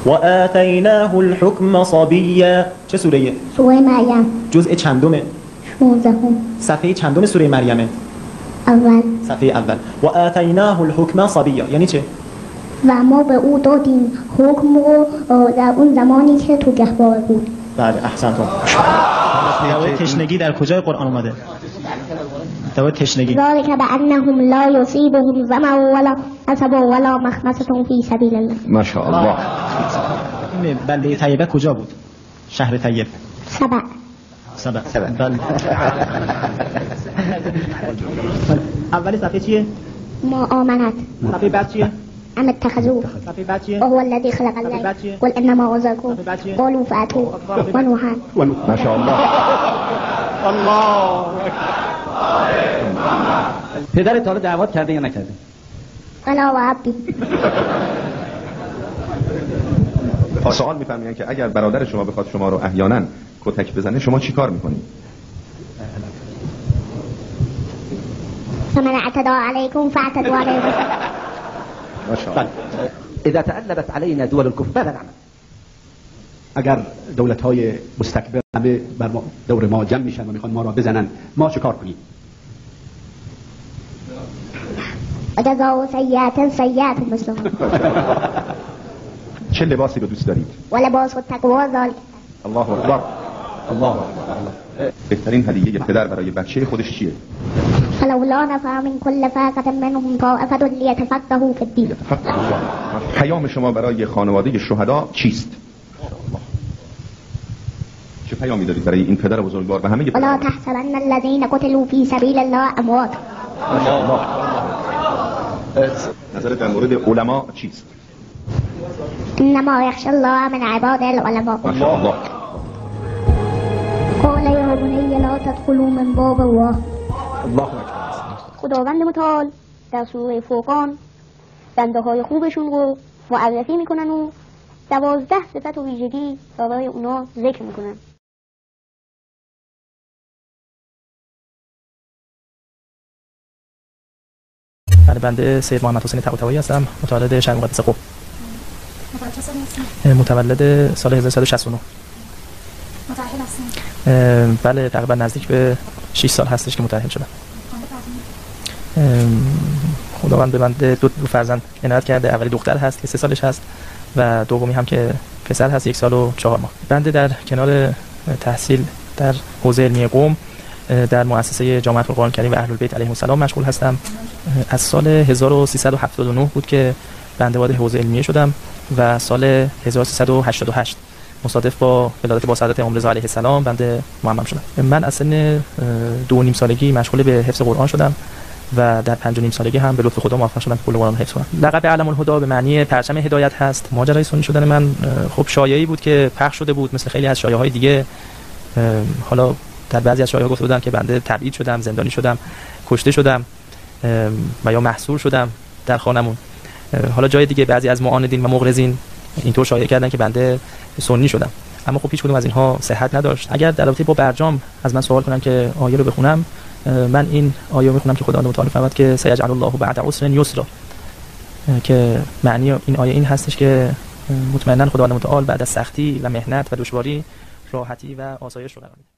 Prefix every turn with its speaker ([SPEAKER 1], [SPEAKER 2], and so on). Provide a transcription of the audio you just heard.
[SPEAKER 1] و آتیناه الحکم صبیا. چه سوره؟
[SPEAKER 2] سوره مریم.
[SPEAKER 1] جزء چندمه؟
[SPEAKER 2] 16.
[SPEAKER 1] صفحه چندم سوره مریمه؟
[SPEAKER 2] اول.
[SPEAKER 1] صفحه اول. و آتیناه الحکم صبیا یعنی چه؟
[SPEAKER 2] و ما به او دادیم حکم رو در اون زمانی که تو گهواره بود.
[SPEAKER 1] بله احسنتم. دعوای تشنگی در کجای قرآن اومده؟ دعوای تشنگی.
[SPEAKER 2] ذالک بانهم لا یصیبهم ظمأ ولا نصب ولا مخمصة فی سبیل الله.
[SPEAKER 3] ماشاءالله.
[SPEAKER 1] این بلده طیبه کجا بود؟ شهر طیب. سبع. بله. اولی صفحه چیه؟
[SPEAKER 2] ما آمنت.
[SPEAKER 1] صفحه بعد چیه؟
[SPEAKER 2] ام اتخذوا.
[SPEAKER 1] صفحه بعد چیه؟
[SPEAKER 2] وهو الذی خلق الليل قل انما اوزاکم قالوا فاتوا و نوحا.
[SPEAKER 3] ماشاءالله.
[SPEAKER 1] الله.
[SPEAKER 4] پدرت حالا دعوت کرده یا نکرده؟
[SPEAKER 2] انا و عبدی.
[SPEAKER 3] سوال می‌فرمایند که اگر برادر شما بخواد شما رو احیانا کتک بزنه شما چی کار می‌کنید؟
[SPEAKER 2] فمن اعتدى علیکم فاعتدوا علیه.
[SPEAKER 3] ماشاءالله.
[SPEAKER 4] اذا تألبت علينا دول الكفر ماذا نعمل؟ اگر دولت‌های مستکبر همه بر ما دور ما جمع میشن و میخوان ما را بزنن ما چه کار کنیم؟
[SPEAKER 2] وجزاء سیئة سیئة مثلها.
[SPEAKER 3] چه لباسی رو دوست دارید؟
[SPEAKER 2] ولباس التقوی ذلک.
[SPEAKER 3] الله اکبر. الله اکبر. بهترین هدیه پدر برای بچه خودش چیه؟
[SPEAKER 2] فلولا نفر من كل فرقة منهم طائفة لیتفقهوا فی الدین.
[SPEAKER 3] پیام شما برای خانواده شهدا چیست؟ چه پیامی دارید برای این پدر بزرگوار و همه
[SPEAKER 2] ولا تحسبن الذين قتلوا في سبيل الله اموات.
[SPEAKER 3] نظرت در مورد علما چیست؟
[SPEAKER 2] انما يخشى الله من عباد العلماء.
[SPEAKER 3] ماشاءالله.
[SPEAKER 2] قال يا بني لا تدخلوا من باب الله.
[SPEAKER 3] الله اکبر.
[SPEAKER 2] خداوند متعال در سوره فرقان بنده های خوبشون رو معرفی میکنن و 12 صفت و ویژگی برای اونا ذکر میکنن.
[SPEAKER 1] بله بنده سید محمد حسین طباطبایی هستم، متولد شهر مقدس قم. متولد سال 1369.
[SPEAKER 5] متأهل هستین؟
[SPEAKER 1] بله تقریبا نزدیک به 6 سال هستش که متأهل شدم. خداوند به بنده دو فرزند عنایت کرده. اولی دختر هست که 3 سالش هست و دومی هم که پسر هست 1 سال و 4 ماه. بنده در کنار تحصیل در حوزه علمی قم در مؤسسه جامعه القرآن الکریم و اهل البیت علیهم السلام مشغول هستم. از سال 1379 بود که بنده وارد حوزه علمیه شدم و سال 1388 مصادف با ولادت با سعادت امام رضا علیه السلام بنده معمم شدم. من از سن 2.5 سالگی مشغول به حفظ قرآن شدم و در 5.5 سالگی هم به لطف خدا موفق شدم کل قرآن حفظ کنم. لقب علم الهدی به معنی پرچم هدایت هست. ماجرای سنی شدن من خب شایعی بود که پخش شده بود مثل خیلی از شایعه‌های دیگه. حالا در بعضی از شایعه‌ها گفته بودن که بنده تبعید شدم، زندانی شدم، کشته شدم و یا محصور شدم در خانمون. حالا جای دیگه بعضی از معاندین و مغرضین اینطور شایعه کردن که بنده سنی شدم، اما خب هیچ کدوم از اینها صحت نداشت. اگر در رابطه با برجام از من سوال کنن که آیه رو بخونم، من این آیه میخونم که خداوند متعال فرمود که سیجعل الله بعد عسر یسرا، که معنی این آیه این هستش که مطمئنا خداوند متعال بعد از سختی و محنت و دشواری راحتی و آسایش رو قرار میده.